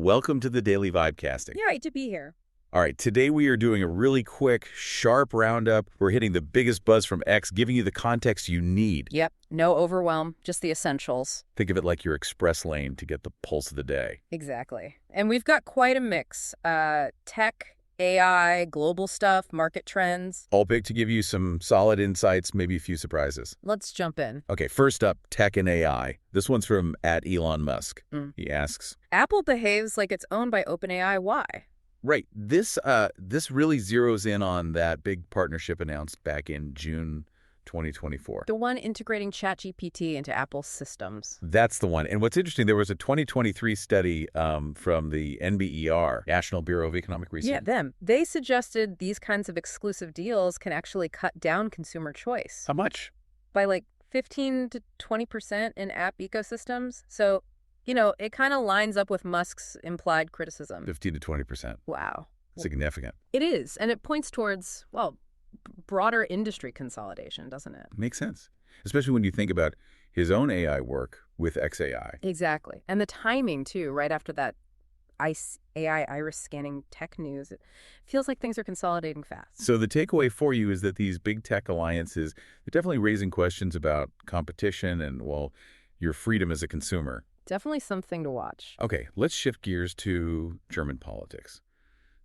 Welcome to the Daily Vibecasting. Yeah, right to be here. All right, today we are doing a really quick, sharp roundup. We're hitting the biggest buzz from X, giving you the context you need. Yep, no overwhelm, just the essentials. Think of it like your express lane to get the pulse of the day. Exactly. And we've got quite a mix. Tech, AI, global stuff, market trends. All picked to give you some solid insights, maybe a few surprises. Let's jump in. Okay, first up, tech and AI. This one's from @Elon Musk. He asks, Apple behaves like it's owned by OpenAI. Why? right, this really zeroes in on that big partnership announced back in June 2024. The one integrating ChatGPT into Apple's systems. That's the one. And what's interesting, there was a 2023 study from the NBER, National Bureau of Economic Research. Yeah, them. They suggested these kinds of exclusive deals can actually cut down consumer choice. How much? By like 15 to 20% in app ecosystems. So, it kind of lines up with Musk's implied criticism. 15 to 20%. Wow. Significant. It is. And it points towards, broader industry consolidation, doesn't it? Makes sense. Especially when you think about his own AI work with XAI. Exactly. And the timing, too, right after that AI iris scanning tech news, it feels like things are consolidating fast. So the takeaway for you is that these big tech alliances, they're definitely raising questions about competition and, your freedom as a consumer. Definitely something to watch. Okay, let's shift gears to German politics.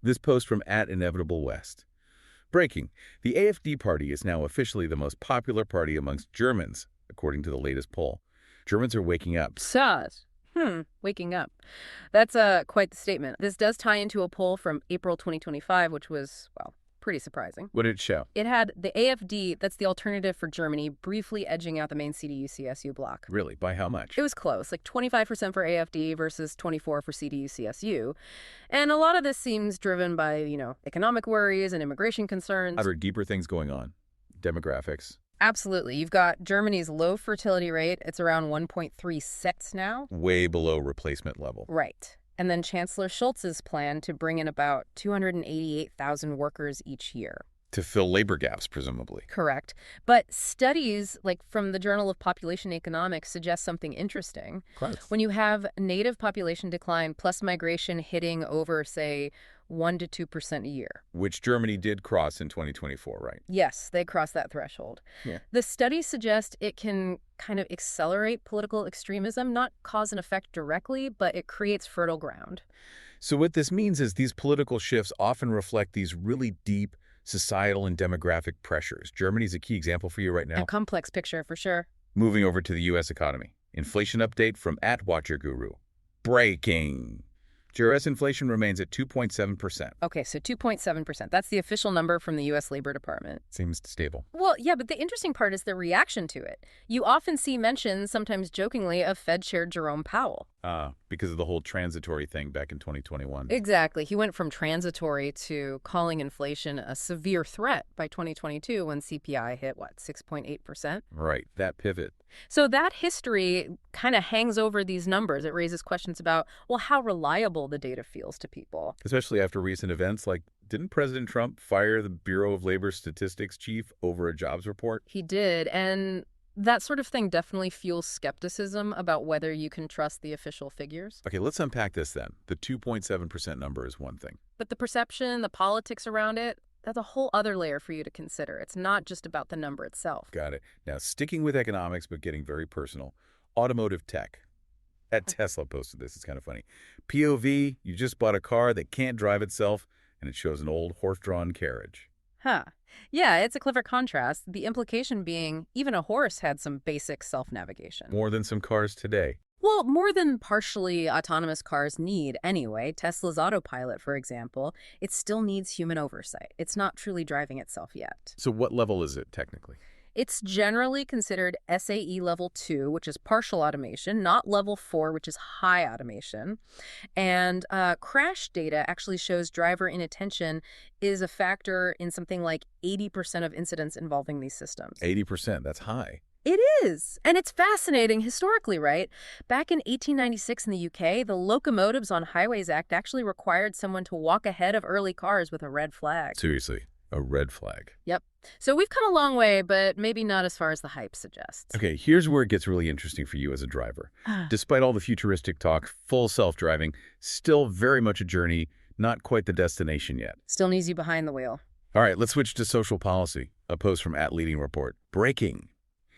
This post from @InevitableWest. Breaking. The AfD party is now officially the most popular party amongst Germans, according to the latest poll. Germans are waking up. Sus. Waking up. That's quite the statement. This does tie into a poll from April 2025, which was, pretty surprising. What did it show? It had the AfD, that's the alternative for Germany, briefly edging out the main CDU-CSU bloc. Really? By how much? It was close, like 25% for AfD versus 24% for CDU-CSU. And a lot of this seems driven by, economic worries and immigration concerns. Other deeper things going on. Demographics. Absolutely. You've got Germany's low fertility rate. It's around 1.3 sets now. Way below replacement level. Right. And then Chancellor Scholz's plan to bring in about 288,000 workers each year. To fill labor gaps, presumably. Correct. But studies, like from the Journal of Population Economics, suggest something interesting. Gross. When you have native population decline plus migration hitting over, say, 1 to 2% a year. Which Germany did cross in 2024, right? Yes, they crossed that threshold. Yeah. The studies suggest it can kind of accelerate political extremism, not cause an effect directly, but it creates fertile ground. So what this means is these political shifts often reflect these really deep societal and demographic pressures. Germany's a key example for you right now. A complex picture, for sure. Moving over to the U.S. economy. Inflation update from @WatcherGuru. Breaking. U.S. inflation remains at 2.7%. Okay, so 2.7%. That's the official number from the U.S. Labor Department. Seems stable. Well, yeah, but the interesting part is the reaction to it. You often see mentions, sometimes jokingly, of Fed Chair Jerome Powell. Because of the whole transitory thing back in 2021. Exactly. He went from transitory to calling inflation a severe threat by 2022 when CPI hit, 6.8%? Right, that pivot. So that history kind of hangs over these numbers. It raises questions about, how reliable the data feels to people. Especially after recent events like, didn't President Trump fire the Bureau of Labor Statistics chief over a jobs report? He did, and that sort of thing definitely fuels skepticism about whether you can trust the official figures. Okay, let's unpack this then. The 2.7% number is one thing. But the perception, the politics around it, that's a whole other layer for you to consider. It's not just about the number itself. Got it. Now, sticking with economics, but getting very personal, automotive tech. Tesla posted this. It's kind of funny. POV, you just bought a car that can't drive itself, and it shows an old horse-drawn carriage. Huh. Yeah, it's a clever contrast. The implication being even a horse had some basic self-navigation. More than some cars today. Well, more than partially autonomous cars need anyway. Tesla's autopilot, for example, it still needs human oversight. It's not truly driving itself yet. So what level is it technically? It's generally considered SAE level 2, which is partial automation, not level 4, which is high automation. And crash data actually shows driver inattention is a factor in something like 80% of incidents involving these systems. 80%, that's high. It is. And it's fascinating historically, right? Back in 1896 in the UK, the Locomotives on Highways Act actually required someone to walk ahead of early cars with a red flag. Seriously. A red flag. Yep. So we've come a long way, but maybe not as far as the hype suggests. Okay, here's where it gets really interesting for you as a driver. Despite all the futuristic talk, full self-driving, still very much a journey, not quite the destination yet. Still needs you behind the wheel. All right, let's switch to social policy. A post from @Leading Report. Breaking.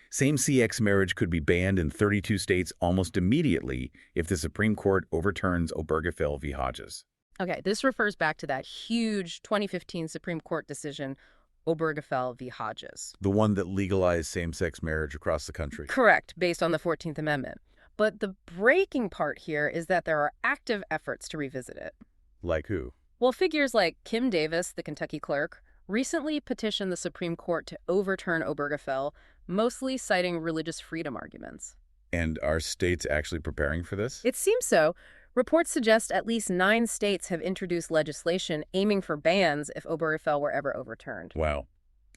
Same-sex marriage could be banned in 32 states almost immediately if the Supreme Court overturns Obergefell v. Hodges. Okay, this refers back to that huge 2015 Supreme Court decision, Obergefell v. Hodges. The one that legalized same-sex marriage across the country. Correct, based on the 14th Amendment. But the breaking part here is that there are active efforts to revisit it. Like who? Well, figures like Kim Davis, the Kentucky clerk, recently petitioned the Supreme Court to overturn Obergefell, mostly citing religious freedom arguments. And are states actually preparing for this? It seems so. Reports suggest at least 9 states have introduced legislation aiming for bans if Obergefell were ever overturned. Wow.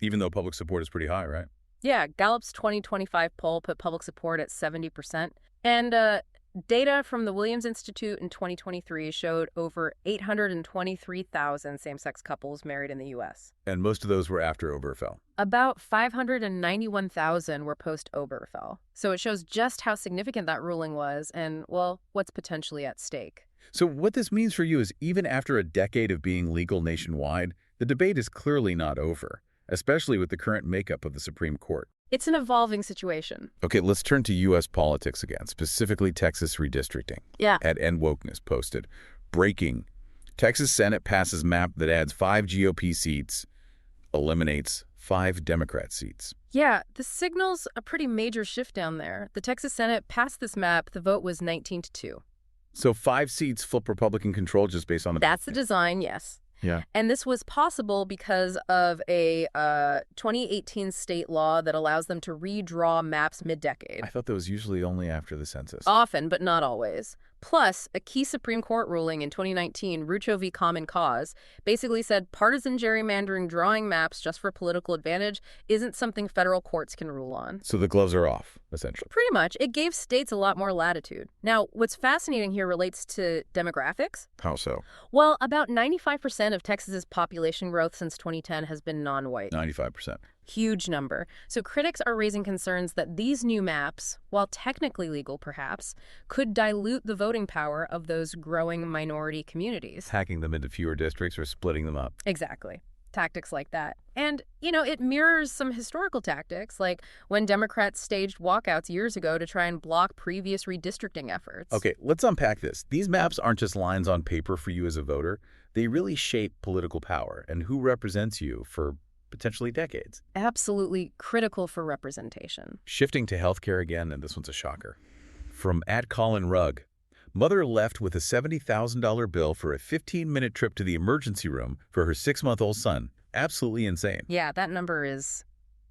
Even though public support is pretty high, right? Yeah, Gallup's 2025 poll put public support at 70%. And data from the Williams Institute in 2023 showed over 823,000 same-sex couples married in the U.S. And most of those were after Obergefell. About 591,000 were post-Obergefell. So it shows just how significant that ruling was and, well, what's potentially at stake. So what this means for you is even after a decade of being legal nationwide, the debate is clearly not over, especially with the current makeup of the Supreme Court. It's an evolving situation. Okay, let's turn to U.S. politics again, specifically Texas redistricting. Yeah. @EndWokeness posted, breaking. Texas Senate passes map that adds 5 GOP seats, eliminates 5 Democrat seats. Yeah, this signals a pretty major shift down there. The Texas Senate passed this map. The vote was 19-2. So 5 seats flip Republican control just based on the... That's the design, yes. Yeah. And this was possible because of a 2018 state law that allows them to redraw maps mid-decade. I thought that was usually only after the census. Often, but not always. Plus, a key Supreme Court ruling in 2019, Rucho v. Common Cause, basically said partisan gerrymandering drawing maps just for political advantage isn't something federal courts can rule on. So the gloves are off, essentially. Pretty much. It gave states a lot more latitude. Now, what's fascinating here relates to demographics. How so? Well, about 95% of Texas's population growth since 2010 has been non-white. 95%. Huge number. So critics are raising concerns that these new maps, while technically legal perhaps, could dilute the voting power of those growing minority communities. Hacking them into fewer districts or splitting them up. Exactly. Tactics like that. And, it mirrors some historical tactics, like when Democrats staged walkouts years ago to try and block previous redistricting efforts. Okay, let's unpack this. These maps aren't just lines on paper for you as a voter. They really shape political power and who represents you for potentially decades. Absolutely critical for representation. Shifting to healthcare again, and this one's a shocker. From @ColinRugg. Mother left with a $70,000 bill for a 15-minute trip to the emergency room for her 6-month-old son. Absolutely insane. Yeah, that number is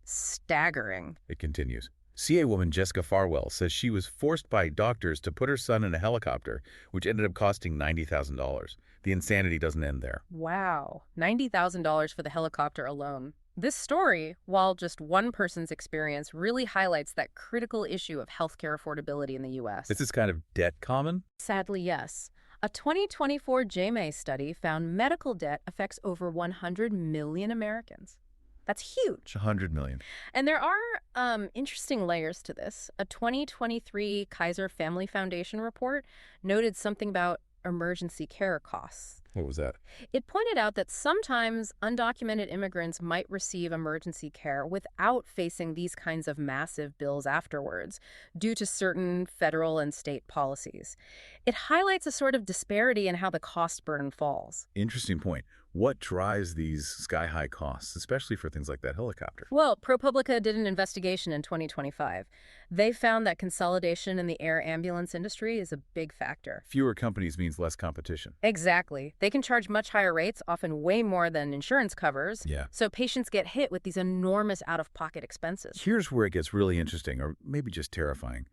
staggering. It continues. CA woman Jessica Farwell says she was forced by doctors to put her son in a helicopter, which ended up costing $90,000. The insanity doesn't end there. Wow, $90,000 for the helicopter alone. This story, while just one person's experience, really highlights that critical issue of healthcare affordability in the U.S. Is this kind of debt common? Sadly, yes. A 2024 JMA study found medical debt affects over 100 million Americans. That's huge. 100 million. And there are interesting layers to this. A 2023 Kaiser Family Foundation report noted something about emergency care costs. What was that? It pointed out that sometimes undocumented immigrants might receive emergency care without facing these kinds of massive bills afterwards due to certain federal and state policies. It highlights a sort of disparity in how the cost burden falls. Interesting point. What drives these sky-high costs, especially for things like that helicopter? Well, ProPublica did an investigation in 2025. They found that consolidation in the air ambulance industry is a big factor. Fewer companies means less competition. Exactly. They can charge much higher rates, often way more than insurance covers. Yeah. So patients get hit with these enormous out-of-pocket expenses. Here's where it gets really interesting, or maybe just terrifying.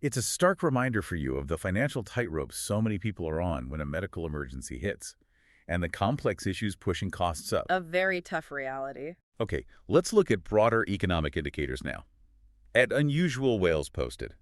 It's a stark reminder for you of the financial tightrope so many people are on when a medical emergency hits, and the complex issues pushing costs up. A very tough reality. Okay, let's look at broader economic indicators now. @Unusual Whales posted,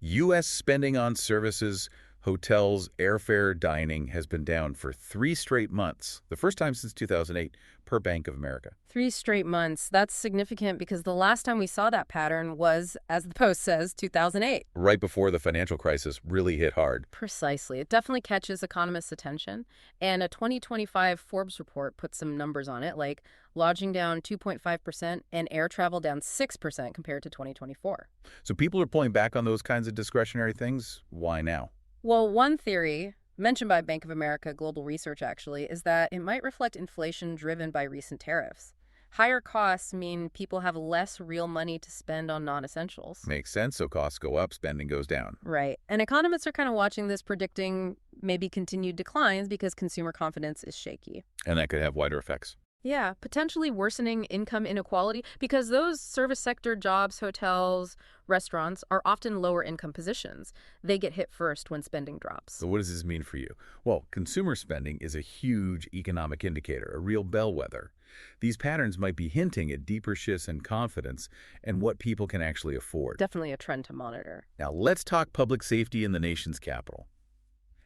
U.S. spending on services Hotels, airfare, dining has been down for 3 straight months, the first time since 2008, per Bank of America. 3 straight months. That's significant because the last time we saw that pattern was, as the Post says, 2008. Right before the financial crisis really hit hard. Precisely. It definitely catches economists' attention. And a 2025 Forbes report puts some numbers on it, like lodging down 2.5% and air travel down 6% compared to 2024. So people are pulling back on those kinds of discretionary things. Why now? Well, one theory, mentioned by Bank of America Global Research actually, is that it might reflect inflation driven by recent tariffs. Higher costs mean people have less real money to spend on non-essentials. Makes sense. So costs go up, spending goes down. Right. And economists are kind of watching this, predicting maybe continued declines because consumer confidence is shaky. And that could have wider effects. Yeah, potentially worsening income inequality because those service sector jobs, hotels, restaurants are often lower income positions. They get hit first when spending drops. So what does this mean for you? Well, consumer spending is a huge economic indicator, a real bellwether. These patterns might be hinting at deeper shifts in confidence and what people can actually afford. Definitely a trend to monitor. Now, let's talk public safety in the nation's capital.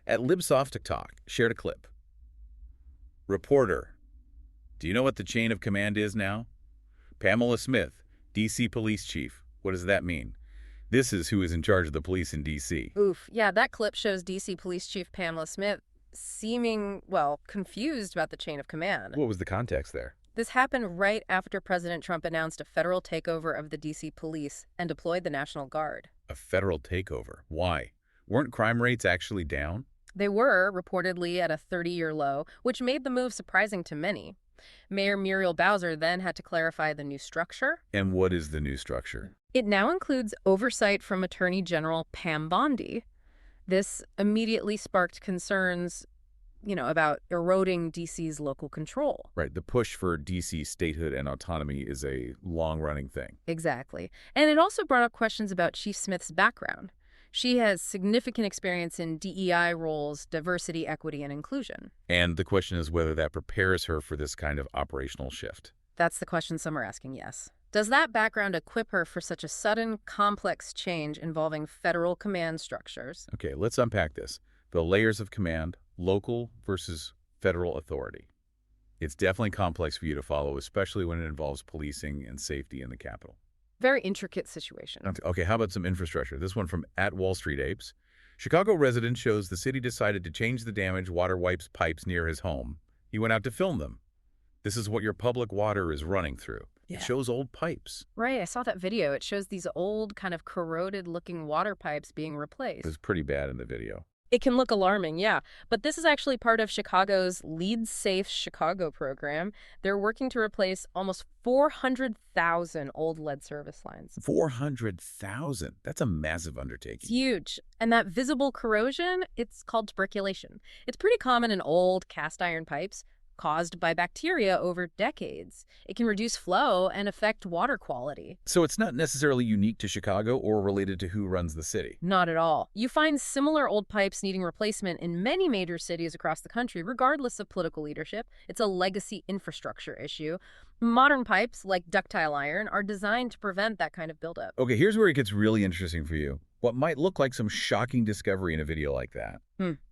At LibSoftTalk shared a clip. Reporter: do you know what the chain of command is now? Pamela Smith, D.C. Police Chief. What does that mean? This is who is in charge of the police in D.C. Oof. Yeah, that clip shows D.C. Police Chief Pamela Smith seeming, well, confused about the chain of command. What was the context there? This happened right after President Trump announced a federal takeover of the D.C. police and deployed the National Guard. A federal takeover. Why? Weren't crime rates actually down? They were, reportedly, at a 30-year low, which made the move surprising to many. Mayor Muriel Bowser then had to clarify the new structure. And what is the new structure? It now includes oversight from Attorney General Pam Bondi. This immediately sparked concerns, about eroding D.C.'s local control. Right, the push for D.C. statehood and autonomy is a long-running thing. Exactly. And it also brought up questions about Chief Smith's background. She has significant experience in DEI roles, diversity, equity, and inclusion. And the question is whether that prepares her for this kind of operational shift. That's the question some are asking, yes. Does that background equip her for such a sudden, complex change involving federal command structures? Okay, let's unpack this. The layers of command, local versus federal authority. It's definitely complex for you to follow, especially when it involves policing and safety in the Capitol. Very intricate situation. Okay, how about some infrastructure? This one from @WallStreetApes. Chicago resident shows the city decided to change the damaged water wipes pipes near his home. He went out to film them. This is what your public water is running through. Yeah. It shows old pipes. Right, I saw that video. It shows these old, kind of corroded-looking water pipes being replaced. It was pretty bad in the video. It can look alarming, yeah. But this is actually part of Chicago's Lead Safe Chicago program. They're working to replace almost 400,000 old lead service lines. 400,000? That's a massive undertaking. It's huge. And that visible corrosion, it's called tuberculation. It's pretty common in old cast iron pipes, caused by bacteria over decades. It can reduce flow and affect water quality. So it's not necessarily unique to Chicago or related to who runs the city. Not at all. You find similar old pipes needing replacement in many major cities across the country, regardless of political leadership. It's a legacy infrastructure issue. Modern pipes, like ductile iron, are designed to prevent that kind of buildup. Okay, here's where it gets really interesting for you. What might look like some shocking discovery in a video like that,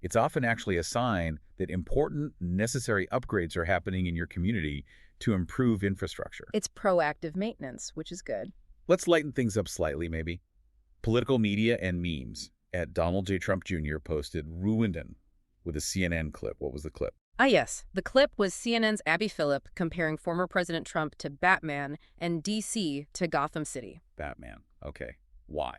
it's often actually a sign that important, necessary upgrades are happening in your community to improve infrastructure. It's proactive maintenance, which is good. Let's lighten things up slightly, maybe. Political media and memes. Donald J. Trump Jr. posted Ruined with a CNN clip. What was the clip? Ah, yes. The clip was CNN's Abby Phillip comparing former President Trump to Batman and D.C. to Gotham City. Batman. Okay. Why?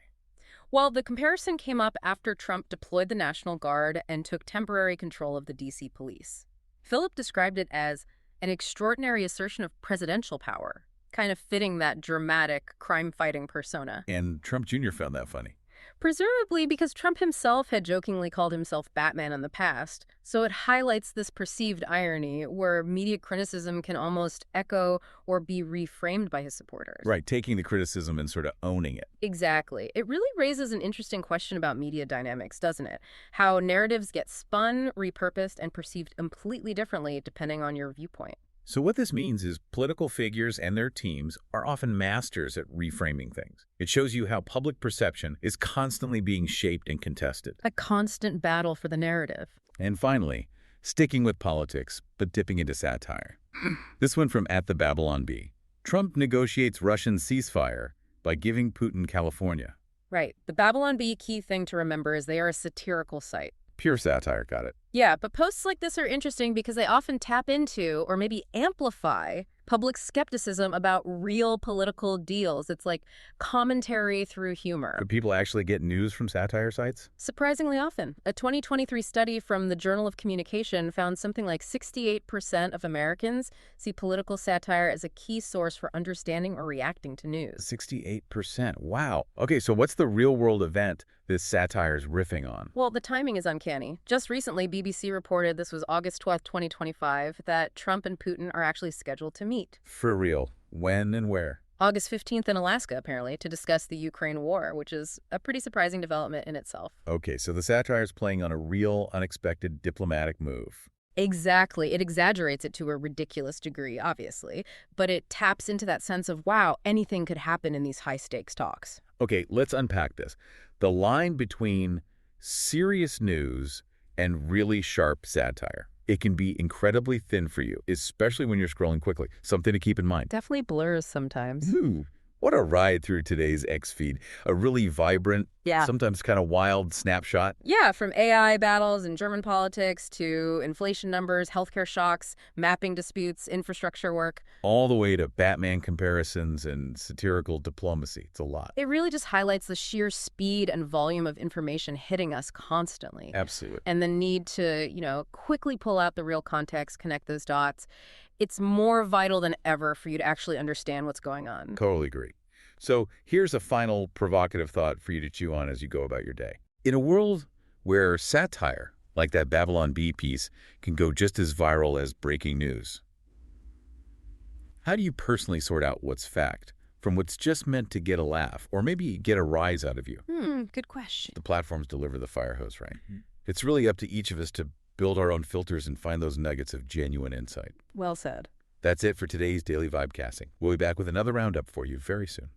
Well, the comparison came up after Trump deployed the National Guard and took temporary control of the D.C. police. Phillip described it as an extraordinary assertion of presidential power, kind of fitting that dramatic, crime-fighting persona. And Trump Jr. found that funny. Presumably because Trump himself had jokingly called himself Batman in the past, so it highlights this perceived irony where media criticism can almost echo or be reframed by his supporters. Right, taking the criticism and sort of owning it. Exactly. It really raises an interesting question about media dynamics, doesn't it? How narratives get spun, repurposed, and perceived completely differently depending on your viewpoint. So what this means is political figures and their teams are often masters at reframing things. It shows you how public perception is constantly being shaped and contested. A constant battle for the narrative. And finally, sticking with politics, but dipping into satire. This one from @TheBabylonBee. Trump negotiates Russian ceasefire by giving Putin California. Right. The Babylon Bee key thing to remember is they are a satirical site. Pure satire, got it. Yeah, but posts like this are interesting because they often tap into or maybe amplify public skepticism about real political deals. It's like commentary through humor. Could people actually get news from satire sites? Surprisingly often. A 2023 study from the Journal of Communication found something like 68% of Americans see political satire as a key source for understanding or reacting to news. 68%. Wow. Okay, so what's the real-world event this satire is riffing on? Well, the timing is uncanny. Just recently, BBC reported, this was August 12th, 2025, that Trump and Putin are actually scheduled to meet. For real. When and where? August 15th in Alaska, apparently, to discuss the Ukraine war, which is a pretty surprising development in itself. Okay, so the satire is playing on a real, unexpected diplomatic move. Exactly. It exaggerates it to a ridiculous degree, obviously, but it taps into that sense of, wow, anything could happen in these high-stakes talks. Okay, let's unpack this. The line between serious news and really sharp satire. It can be incredibly thin for you, especially when you're scrolling quickly. Something to keep in mind. Definitely blurs sometimes. Ooh, what a ride through today's X feed. A really vibrant, sometimes kind of wild snapshot. Yeah, from AI battles and German politics to inflation numbers, healthcare shocks, mapping disputes, infrastructure work. All the way to Batman comparisons and satirical diplomacy. It's a lot. It really just highlights the sheer speed and volume of information hitting us constantly. Absolutely. And the need to, quickly pull out the real context, connect those dots. It's more vital than ever for you to actually understand what's going on. Totally agree. So here's a final provocative thought for you to chew on as you go about your day. In a world where satire, like that Babylon Bee piece, can go just as viral as breaking news, how do you personally sort out what's fact from what's just meant to get a laugh or maybe get a rise out of you? Good question. The platforms deliver the fire hose, right? It's really up to each of us to build our own filters and find those nuggets of genuine insight. Well said. That's it for today's Daily Vibecasting. We'll be back with another roundup for you very soon.